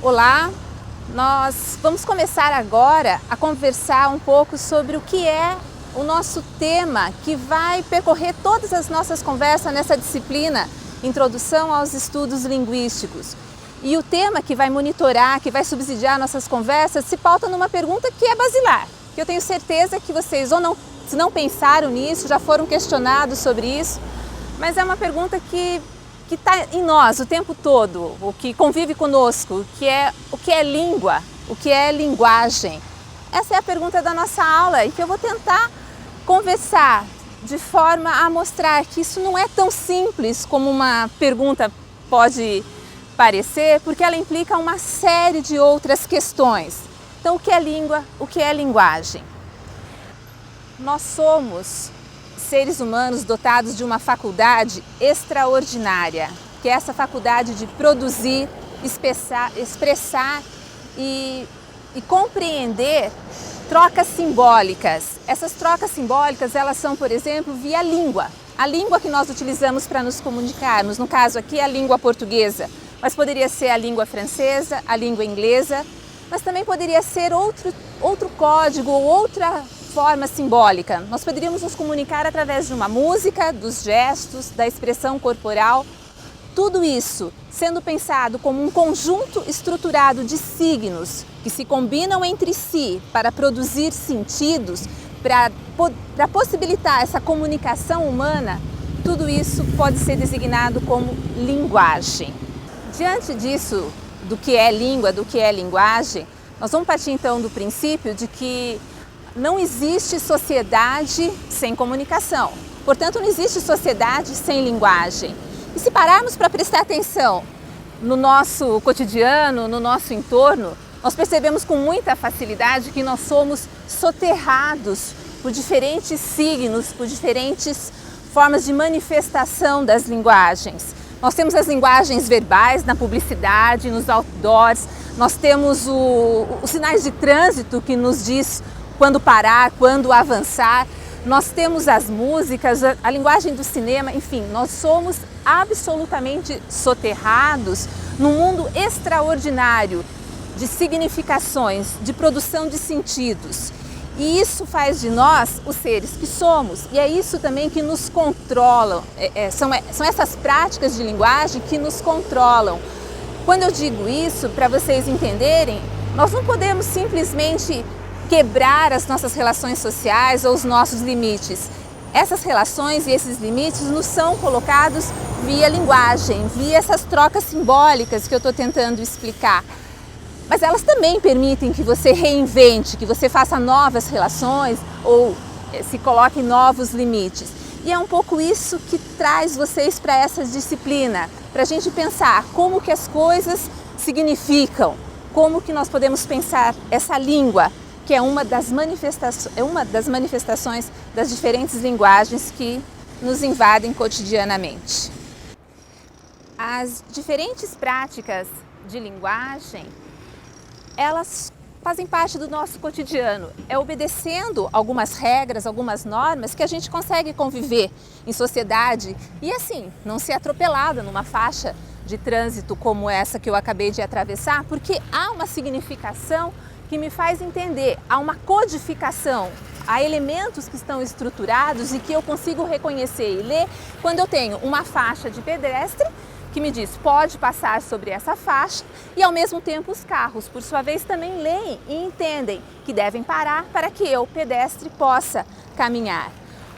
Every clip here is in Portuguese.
Olá, nós vamos começar agora a conversar um pouco sobre o que é o nosso tema que vai percorrer todas as nossas conversas nessa disciplina Introdução aos Estudos Linguísticos. E o tema que vai monitorar, que vai subsidiar nossas conversas, se pauta numa pergunta que é basilar, que eu tenho certeza que vocês ou não, se não pensaram nisso, já foram questionados sobre isso, mas é uma pergunta que está em nós o tempo todo, o que convive conosco, o que é língua, o que é linguagem. Essa é a pergunta da nossa aula e que eu vou tentar conversar de forma a mostrar que isso não é tão simples como uma pergunta pode parecer, porque ela implica uma série de outras questões. Então, o que é língua? O que é linguagem? Nós somos seres humanos dotados de uma faculdade extraordinária, que é essa faculdade de produzir, expressar e compreender trocas simbólicas. Essas trocas simbólicas, elas são, por exemplo, via língua. A língua que nós utilizamos para nos comunicarmos, no caso aqui a língua portuguesa, mas poderia ser a língua francesa, a língua inglesa, mas também poderia ser outro código ou outra forma simbólica. Nós poderíamos nos comunicar através de uma música, dos gestos, da expressão corporal. Tudo isso sendo pensado como um conjunto estruturado de signos que se combinam entre si para produzir sentidos, para possibilitar essa comunicação humana, tudo isso pode ser designado como linguagem. Diante disso, do que é língua, do que é linguagem, nós vamos partir então do princípio de que não existe sociedade sem comunicação. Portanto, não existe sociedade sem linguagem. E se pararmos para prestar atenção no nosso cotidiano, no nosso entorno, nós percebemos com muita facilidade que nós somos soterrados por diferentes signos, por diferentes formas de manifestação das linguagens. Nós temos as linguagens verbais na publicidade, nos outdoors, nós temos os sinais de trânsito que nos diz quando parar, quando avançar. Nós temos as músicas, a linguagem do cinema, enfim, nós somos absolutamente soterrados num mundo extraordinário de significações, de produção de sentidos. E isso faz de nós os seres que somos. E é isso também que nos controlam, são essas práticas de linguagem que nos controlam. Quando eu digo isso, para vocês entenderem, nós não podemos simplesmente quebrar as nossas relações sociais ou os nossos limites. Essas relações e esses limites nos são colocados via linguagem, via essas trocas simbólicas que eu estou tentando explicar. Mas elas também permitem que você reinvente, que você faça novas relações ou se coloque novos limites. E é um pouco isso que traz vocês para essa disciplina, para a gente pensar como que as coisas significam, como que nós podemos pensar essa língua, que é uma das manifestações das diferentes linguagens que nos invadem cotidianamente. As diferentes práticas de linguagem, elas fazem parte do nosso cotidiano. É obedecendo algumas regras, algumas normas que a gente consegue conviver em sociedade e assim, não ser atropelada numa faixa de trânsito como essa que eu acabei de atravessar, porque há uma significação que me faz entender, há uma codificação, há elementos que estão estruturados e que eu consigo reconhecer e ler quando eu tenho uma faixa de pedestre que me diz pode passar sobre essa faixa e ao mesmo tempo os carros, por sua vez, também leem e entendem que devem parar para que eu, pedestre, possa caminhar.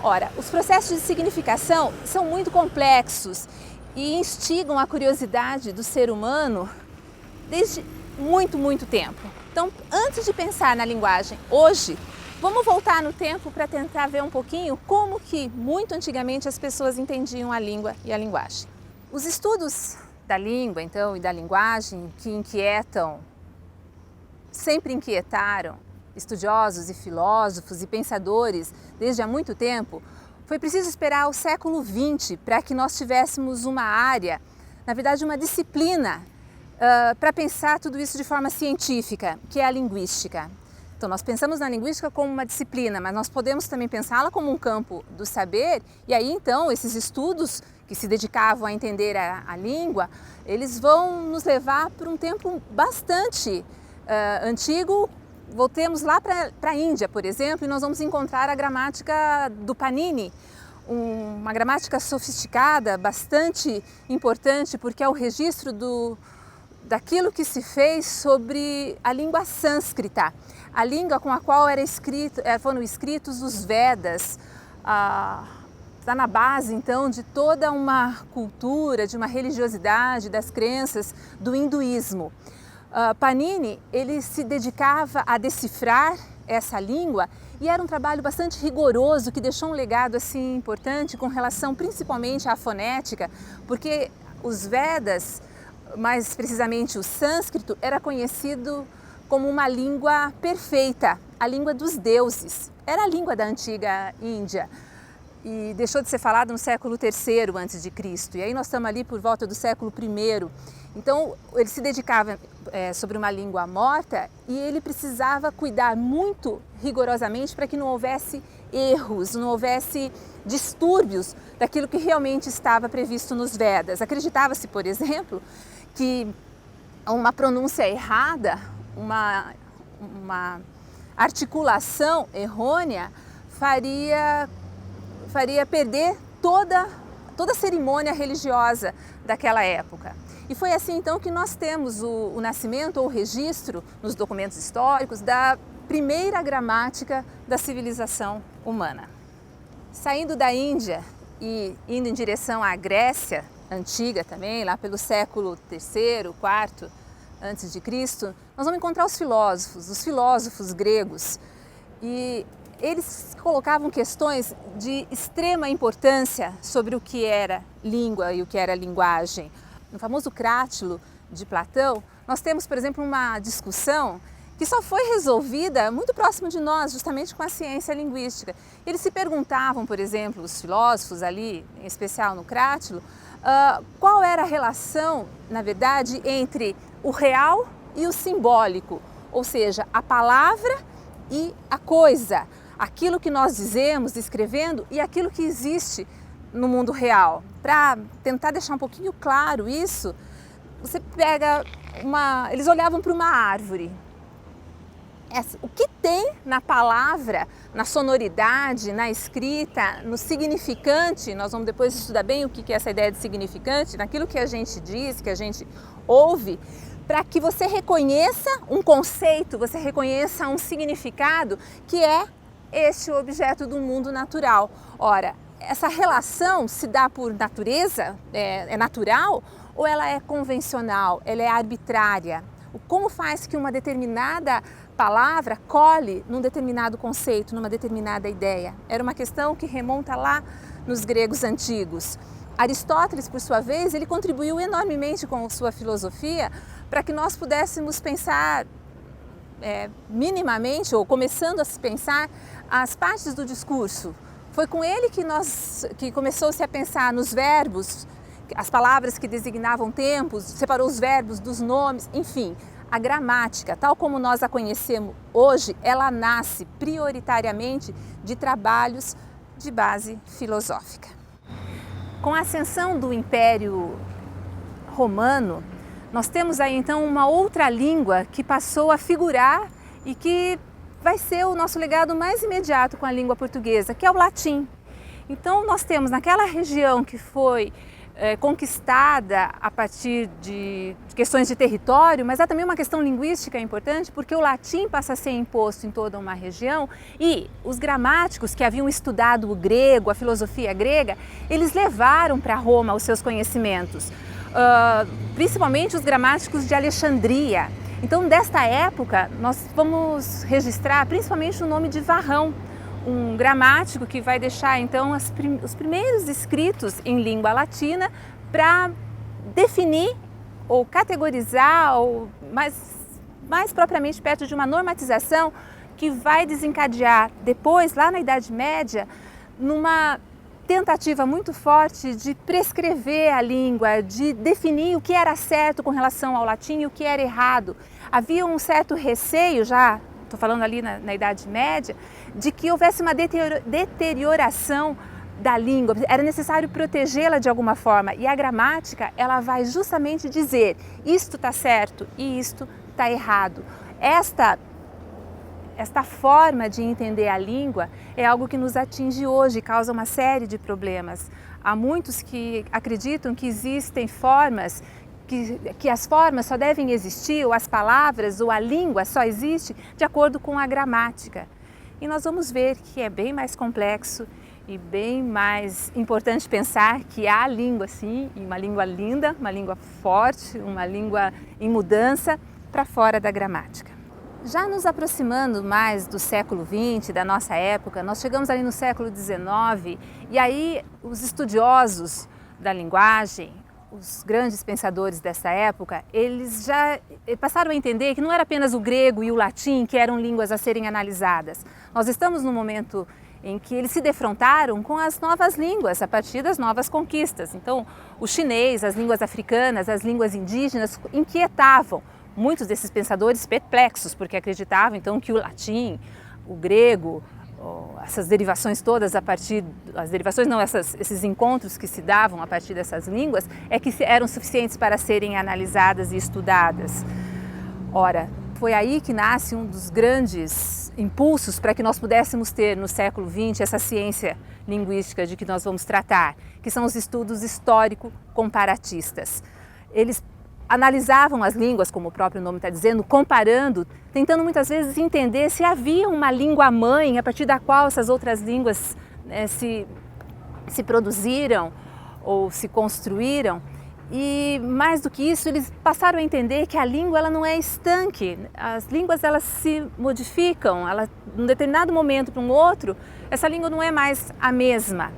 Ora, os processos de significação são muito complexos e instigam a curiosidade do ser humano desde muito tempo. Então, antes de pensar na linguagem hoje, vamos voltar no tempo para tentar ver um pouquinho como que muito antigamente as pessoas entendiam a língua e a linguagem. Os estudos da língua, então, e da linguagem que sempre inquietaram estudiosos e filósofos e pensadores desde há muito tempo, foi preciso esperar o século XX para que nós tivéssemos uma área, na verdade uma disciplina, para pensar tudo isso de forma científica, que é a linguística. Então, nós pensamos na linguística como uma disciplina, mas nós podemos também pensá-la como um campo do saber, e aí então esses estudos que se dedicavam a entender a língua, eles vão nos levar por um tempo bastante antigo. Voltemos lá para a Índia, por exemplo, e nós vamos encontrar a gramática do Panini, uma gramática sofisticada, bastante importante, porque é o registro daquilo que se fez sobre a língua sânscrita, a língua com a qual foram escritos os Vedas. Está na base, então, de toda uma cultura, de uma religiosidade, das crenças do hinduísmo. Panini, ele se dedicava a decifrar essa língua e era um trabalho bastante rigoroso que deixou um legado assim importante com relação principalmente à fonética, porque os Vedas, mais precisamente o sânscrito, era conhecido como uma língua perfeita, a língua dos deuses. Era a língua da antiga Índia e deixou de ser falado no século III a.C. E aí nós estamos ali por volta do século I. Então ele se dedicava sobre uma língua morta e ele precisava cuidar muito rigorosamente para que não houvesse erros, não houvesse distúrbios daquilo que realmente estava previsto nos Vedas. Acreditava-se, por exemplo, que uma pronúncia errada, uma articulação errônea faria perder toda a cerimônia religiosa daquela época. E foi assim então que nós temos o nascimento ou o registro nos documentos históricos da primeira gramática da civilização humana. Saindo da Índia e indo em direção à Grécia antiga também, lá pelo século III, IV antes de Cristo, nós vamos encontrar os filósofos gregos. E eles colocavam questões de extrema importância sobre o que era língua e o que era linguagem. No famoso Crátilo de Platão, nós temos, por exemplo, uma discussão que só foi resolvida muito próximo de nós, justamente com a ciência linguística. Eles se perguntavam, por exemplo, os filósofos ali, em especial no Crátilo, qual era a relação, na verdade, entre o real e o simbólico, ou seja, a palavra e a coisa, aquilo que nós dizemos, escrevendo e aquilo que existe no mundo real. Para tentar deixar um pouquinho claro isso, você pega eles olhavam para uma árvore. O que tem na palavra, na sonoridade, na escrita, no significante, nós vamos depois estudar bem o que é essa ideia de significante, naquilo que a gente diz, que a gente ouve, para que você reconheça um conceito, você reconheça um significado que é este objeto do mundo natural. Ora, essa relação se dá por natureza, é natural, ou ela é convencional, ela é arbitrária? Como faz que uma determinada palavra cole num determinado conceito, numa determinada ideia? Era uma questão que remonta lá nos gregos antigos. Aristóteles, por sua vez, ele contribuiu enormemente com sua filosofia para que nós pudéssemos pensar minimamente, ou começando a se pensar, as partes do discurso. Foi com ele que começou-se a pensar nos verbos, as palavras que designavam tempos, separou os verbos dos nomes, enfim. A gramática, tal como nós a conhecemos hoje, ela nasce prioritariamente de trabalhos de base filosófica. Com a ascensão do Império Romano, nós temos aí então uma outra língua que passou a figurar e que vai ser o nosso legado mais imediato com a língua portuguesa, que é o latim. Então nós temos naquela região que foi conquistada a partir de questões de território, mas há também uma questão linguística importante, porque o latim passa a ser imposto em toda uma região e os gramáticos que haviam estudado o grego, a filosofia grega, eles levaram para Roma os seus conhecimentos, principalmente os gramáticos de Alexandria. Então, desta época, nós vamos registrar principalmente o nome de Varrão, um gramático que vai deixar então os primeiros escritos em língua latina para definir ou categorizar, ou mais propriamente perto de uma normatização que vai desencadear depois, lá na Idade Média, numa tentativa muito forte de prescrever a língua, de definir o que era certo com relação ao latim e o que era errado. Havia um certo receio já estou falando ali na Idade Média, de que houvesse uma deterioração da língua, era necessário protegê-la de alguma forma, e a gramática ela vai justamente dizer isto está certo e isto está errado. Esta forma de entender a língua é algo que nos atinge hoje, causa uma série de problemas. Há muitos que acreditam que existem formas, que as formas só devem existir, ou as palavras, ou a língua só existe de acordo com a gramática. E nós vamos ver que é bem mais complexo e bem mais importante pensar que há a língua, sim, uma língua linda, uma língua forte, uma língua em mudança para fora da gramática. Já nos aproximando mais do século XX, da nossa época, nós chegamos ali no século XIX e aí os estudiosos da linguagem, os grandes pensadores dessa época, eles já passaram a entender que não era apenas o grego e o latim que eram línguas a serem analisadas. Nós estamos num momento em que eles se defrontaram com as novas línguas a partir das novas conquistas. Então, o chinês, as línguas africanas, as línguas indígenas inquietavam muitos desses pensadores perplexos, porque acreditavam então que o latim, o grego, essas derivações todas esses encontros que se davam a partir dessas línguas, é que eram suficientes para serem analisadas e estudadas. Ora, foi aí que nasce um dos grandes impulsos para que nós pudéssemos ter no século XX essa ciência linguística de que nós vamos tratar, que são os estudos histórico-comparatistas. Eles analisavam as línguas, como o próprio nome está dizendo, comparando, tentando muitas vezes entender se havia uma língua-mãe a partir da qual essas outras línguas se produziram ou se construíram. E mais do que isso, eles passaram a entender que a língua ela não é estanque, as línguas elas se modificam, num determinado momento para um outro, essa língua não é mais a mesma.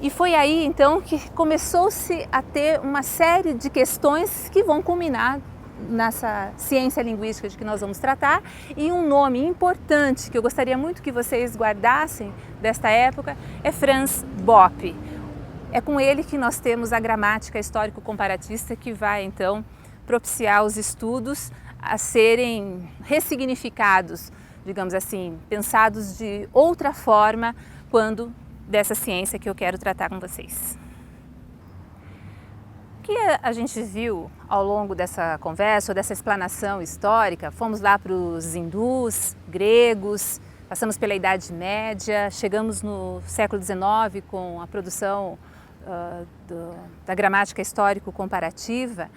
E foi aí, então, que começou-se a ter uma série de questões que vão culminar nessa ciência linguística de que nós vamos tratar. E um nome importante que eu gostaria muito que vocês guardassem desta época é Franz Bopp. É com ele que nós temos a gramática histórico-comparatista que vai, então, propiciar os estudos a serem ressignificados, digamos assim, pensados de outra forma quando dessa ciência que eu quero tratar com vocês. O que a gente viu ao longo dessa conversa, ou dessa explanação histórica, fomos lá para os hindus, gregos, passamos pela Idade Média, chegamos no século XIX com a produção da gramática histórico-comparativa.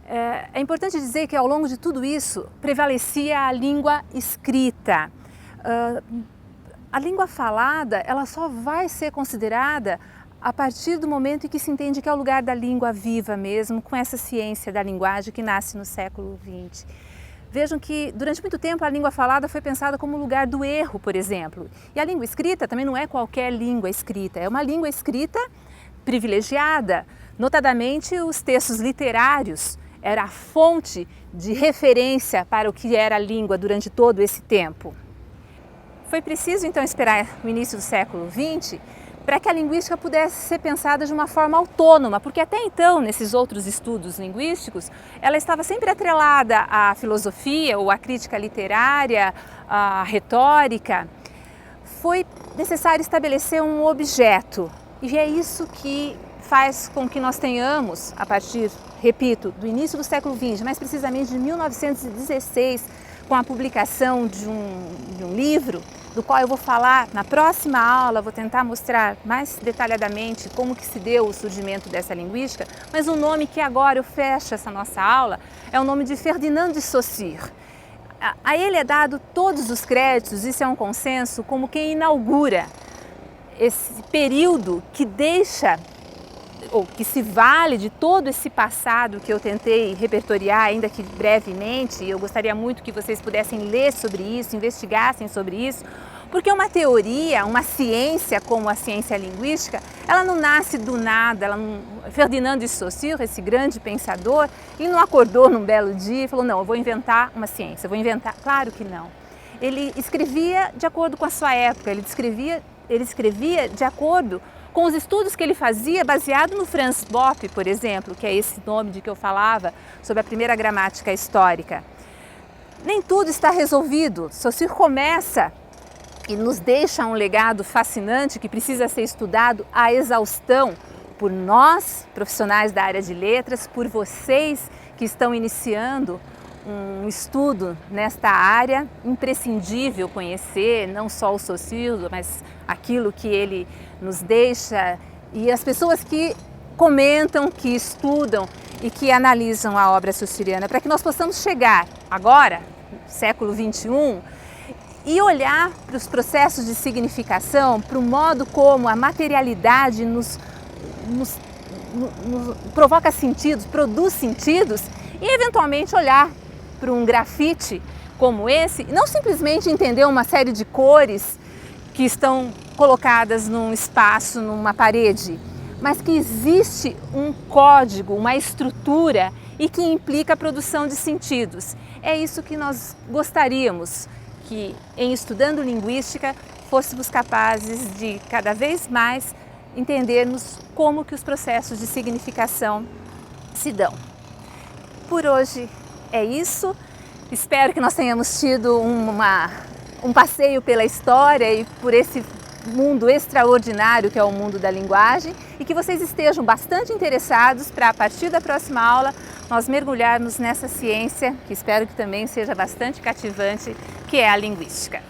É importante dizer que ao longo de tudo isso prevalecia a língua escrita. A língua falada, ela só vai ser considerada a partir do momento em que se entende que é o lugar da língua viva mesmo, com essa ciência da linguagem que nasce no século XX. Vejam que durante muito tempo a língua falada foi pensada como lugar do erro, por exemplo. E a língua escrita também não é qualquer língua escrita, é uma língua escrita privilegiada, notadamente os textos literários. Era a fonte de referência para o que era a língua durante todo esse tempo. Foi preciso então esperar o início do século XX para que a linguística pudesse ser pensada de uma forma autônoma, porque até então, nesses outros estudos linguísticos, ela estava sempre atrelada à filosofia ou à crítica literária, à retórica. Foi necessário estabelecer um objeto, e é isso que faz com que nós tenhamos, a partir, repito, do início do século XX, mais precisamente de 1916, com a publicação de um livro, do qual eu vou falar na próxima aula, vou tentar mostrar mais detalhadamente como que se deu o surgimento dessa linguística, mas o nome que agora eu fecho essa nossa aula é o nome de Ferdinand de Saussure. A ele é dado todos os créditos, isso é um consenso, como quem inaugura esse período que deixa, ou que se vale de todo esse passado que eu tentei repertoriar, ainda que brevemente, e eu gostaria muito que vocês pudessem ler sobre isso, investigassem sobre isso, porque uma teoria, uma ciência como a ciência linguística, ela não nasce do nada. Ferdinand de Saussure, esse grande pensador, ele não acordou num belo dia e falou, não, eu vou inventar uma ciência, eu vou inventar. Claro que não. Ele escrevia de acordo com a sua época, ele escrevia de acordo com os estudos que ele fazia baseado no Franz Bopp, por exemplo, que é esse nome de que eu falava, sobre a primeira gramática histórica. nem tudo está resolvido. Saussure começa e nos deixa um legado fascinante que precisa ser estudado à exaustão por nós, profissionais da área de letras, por vocês que estão iniciando um estudo nesta área. Imprescindível conhecer não só o Saussure, mas aquilo que ele nos deixa e as pessoas que comentam, que estudam e que analisam a obra saussuriana, para que nós possamos chegar agora, século XXI, e olhar para os processos de significação, para o modo como a materialidade nos provoca sentidos, produz sentidos, e eventualmente olhar para um grafite como esse e não simplesmente entender uma série de cores que estão colocadas num espaço, numa parede, mas que existe um código, uma estrutura e que implica a produção de sentidos. É isso que nós gostaríamos que, em estudando linguística, fôssemos capazes de cada vez mais entendermos como que os processos de significação se dão. Por hoje é isso. Espero que nós tenhamos tido um passeio pela história e por esse mundo extraordinário que é o mundo da linguagem e que vocês estejam bastante interessados para, a partir da próxima aula, nós mergulharmos nessa ciência, que espero que também seja bastante cativante, que é a linguística.